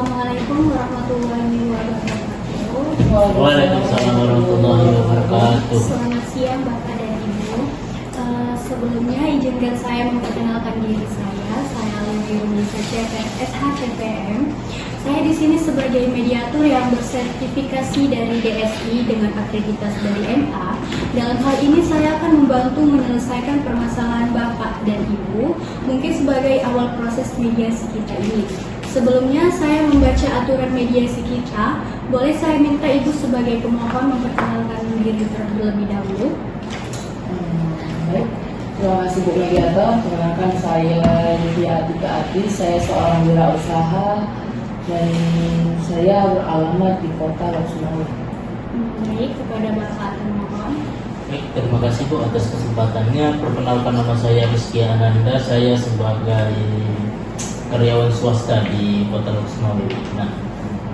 Assalamualaikum warahmatullahi wabarakatuh. Waalaikumsalam warahmatullahi wabarakatuh. Selamat siang Bapak dan Ibu. Sebelumnya izinkan saya memperkenalkan diri saya. Saya Lili Rumisa SHCPM. Saya di sini sebagai mediator yang bersertifikasi dari DSI dengan akreditas dari MA. Dalam hal ini saya akan membantu menyelesaikan permasalahan Bapak dan Ibu, mungkin sebagai awal proses mediasi kita ini. Sebelumnya saya membaca aturan mediasi kita. Boleh saya minta Ibu sebagai pemohon memperkenalkan diri terlebih dahulu? Baik, terima kasih Bu Mediator. Perkenalkan saya Livia Atika Ati. Saya seorang wirausaha dan saya beralamat di Kota Lok-Sumawe. Baik, kepada Bapak termohon. Baik, terima kasih Bu atas kesempatannya. Perkenalkan, nama saya Rizky Ananda. Saya sebagai karyawan swasta di Kota Lok-Sumawe. Nah,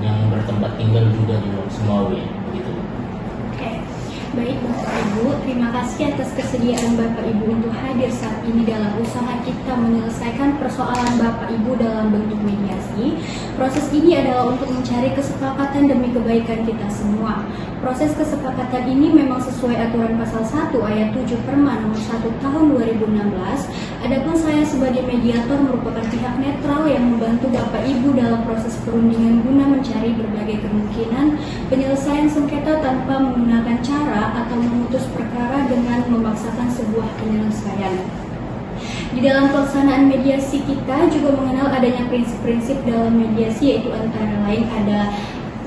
yang bertempat tinggal juga di Lok-Sumawe, begitu. Oke, baik Bapak Ibu, terima kasih atas kesediaan Bapak Ibu untuk hadir saat ini dalam usaha kita menyelesaikan persoalan Bapak Ibu dalam bentuk mediasi. Proses ini adalah untuk mencari kesepakatan demi kebaikan kita semua. Proses kesepakatan ini memang sesuai aturan pasal 1 ayat 7 Perma nomor 1 tahun 2016. Adapun saya sebagai mediator merupakan pihak netral yang membantu Bapak Ibu dalam proses perundingan guna mencari berbagai kemungkinan penyelesaian sengketa tanpa menggunakan cara atau memutus perkara dengan memaksakan sebuah penyelesaian. Di dalam pelaksanaan mediasi kita juga mengenal adanya prinsip-prinsip dalam mediasi, yaitu antara lain ada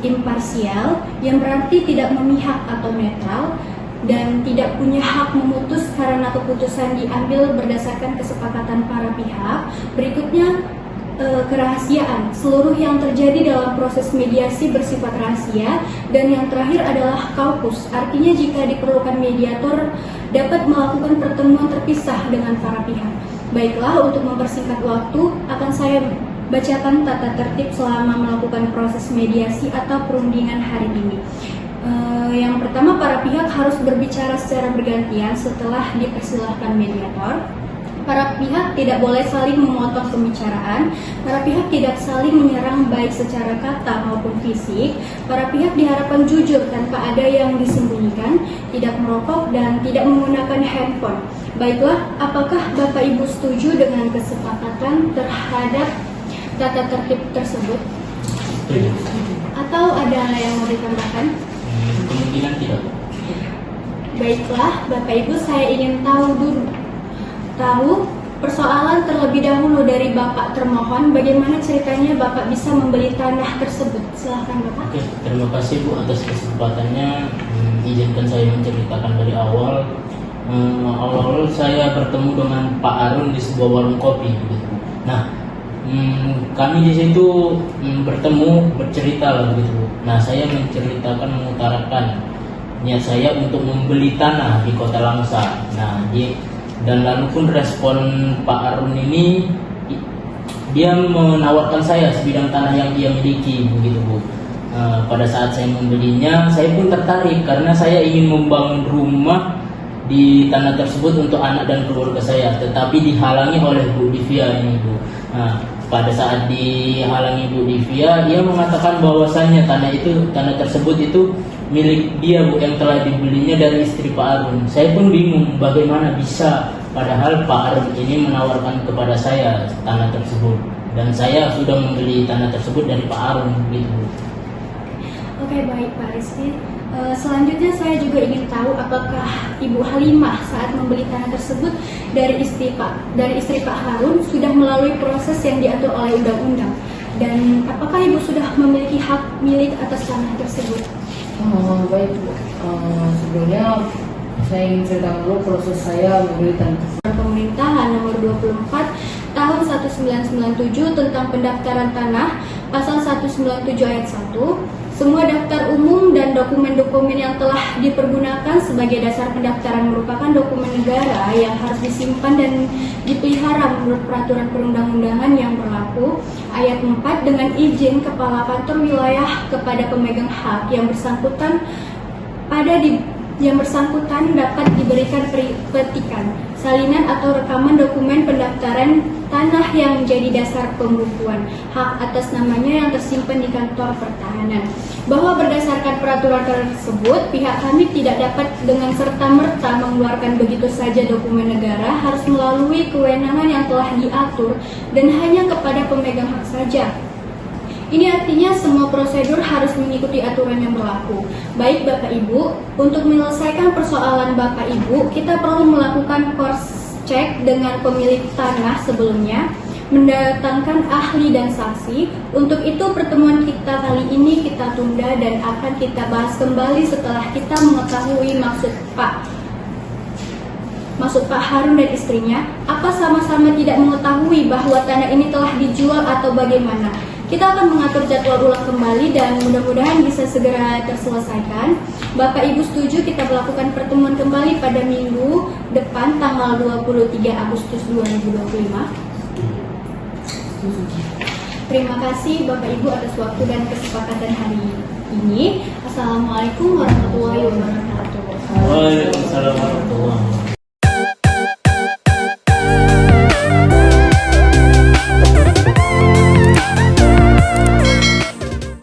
imparsial yang berarti tidak memihak atau netral, dan tidak punya hak memutus karena keputusan diambil berdasarkan kesepakatan para pihak. Berikutnya kerahasiaan. Seluruh yang terjadi dalam proses mediasi bersifat rahasia. Dan yang terakhir adalah kaukus. Artinya jika diperlukan mediator dapat melakukan pertemuan terpisah dengan para pihak. Baiklah, untuk mempersingkat waktu akan saya bacakan tata tertib selama melakukan proses mediasi atau perundingan hari ini. Yang pertama, para pihak harus berbicara secara bergantian setelah dipersilahkan mediator. Para pihak tidak boleh saling memotong pembicaraan. Para pihak tidak saling menyerang baik secara kata maupun fisik. Para pihak diharapkan jujur tanpa ada yang disembunyikan, tidak merokok, dan tidak menggunakan handphone. Baiklah, apakah Bapak Ibu setuju dengan kesepakatan terhadap tata tertib tersebut? Atau ada yang mau ditambahkan? Kemungkinan tidak. Baiklah, Bapak Ibu, saya ingin tahu persoalan terlebih dahulu dari Bapak termohon, bagaimana ceritanya Bapak bisa membeli tanah tersebut. Silahkan Bapak. Oke, terima kasih Bu atas kesempatannya. Izinkan saya menceritakan dari awal. Awal saya bertemu dengan Pak Arun di sebuah warung kopi, gitu. Nah, kami di situ bertemu, bercerita lah, gitu. Nah, saya menceritakan, mengutarakan niat saya untuk membeli tanah di Kota Langsa. Nah, dan lalu pun respon Pak Arun ini, dia menawarkan saya sebidang tanah yang dia miliki, begitu Bu. Pada saat saya membelinya, saya pun tertarik karena saya ingin membangun rumah di tanah tersebut untuk anak dan keluarga saya, tetapi dihalangi oleh Bu Divya ini Bu. Nah, pada saat dihalangi Bu Divya, dia mengatakan bahwasannya tanah tersebut itu milik dia Bu, yang telah dibelinya dari istri Pak Arun. Saya pun bingung bagaimana bisa, padahal Pak Arun ini menawarkan kepada saya tanah tersebut, dan saya sudah membeli tanah tersebut dari Pak Arun, gitu Bu. Oke, baik Pak Rizky. Selanjutnya saya juga ingin tahu apakah Ibu Halimah saat membeli tanah tersebut dari istri Pak Harun sudah melalui proses yang diatur oleh undang-undang, dan apakah Ibu sudah memiliki hak milik atas tanah tersebut? Baik Bu, sebelumnya saya ingin ceritakan dulu proses saya membeli tanah. Pemerintahan nomor 24 tahun 1997 tentang pendaftaran tanah, pasal 197 ayat 1. Semua daftar umum dan dokumen-dokumen yang telah dipergunakan sebagai dasar pendaftaran merupakan dokumen negara yang harus disimpan dan dipelihara menurut peraturan perundang-undangan yang berlaku. Ayat 4, dengan izin Kepala Kantor Wilayah kepada pemegang hak yang bersangkutan dapat diberikan petikan, salinan atau rekaman dokumen pendaftaran tanah yang menjadi dasar pembukuan hak atas namanya yang tersimpan di kantor pertahanan. Bahwa berdasarkan peraturan tersebut, pihak kami tidak dapat dengan serta-merta mengeluarkan begitu saja dokumen negara, harus melalui kewenangan yang telah diatur dan hanya kepada pemegang hak saja. Ini artinya semua prosedur harus mengikuti aturan yang berlaku. Baik Bapak Ibu, untuk menyelesaikan persoalan Bapak Ibu, kita perlu melakukan cross check dengan pemilik tanah sebelumnya, mendatangkan ahli dan saksi. Untuk itu pertemuan kita kali ini kita tunda dan akan kita bahas kembali setelah kita mengetahui maksud Pak Harun dan istrinya, apa sama-sama tidak mengetahui bahwa tanah ini telah dijual atau bagaimana. Kita akan mengatur jadwal ulang kembali dan mudah-mudahan bisa segera terselesaikan. Bapak Ibu setuju kita melakukan pertemuan kembali pada minggu depan tanggal 23 Agustus 2025. Terima kasih Bapak Ibu atas waktu dan kesepakatan hari ini. Assalamualaikum warahmatullahi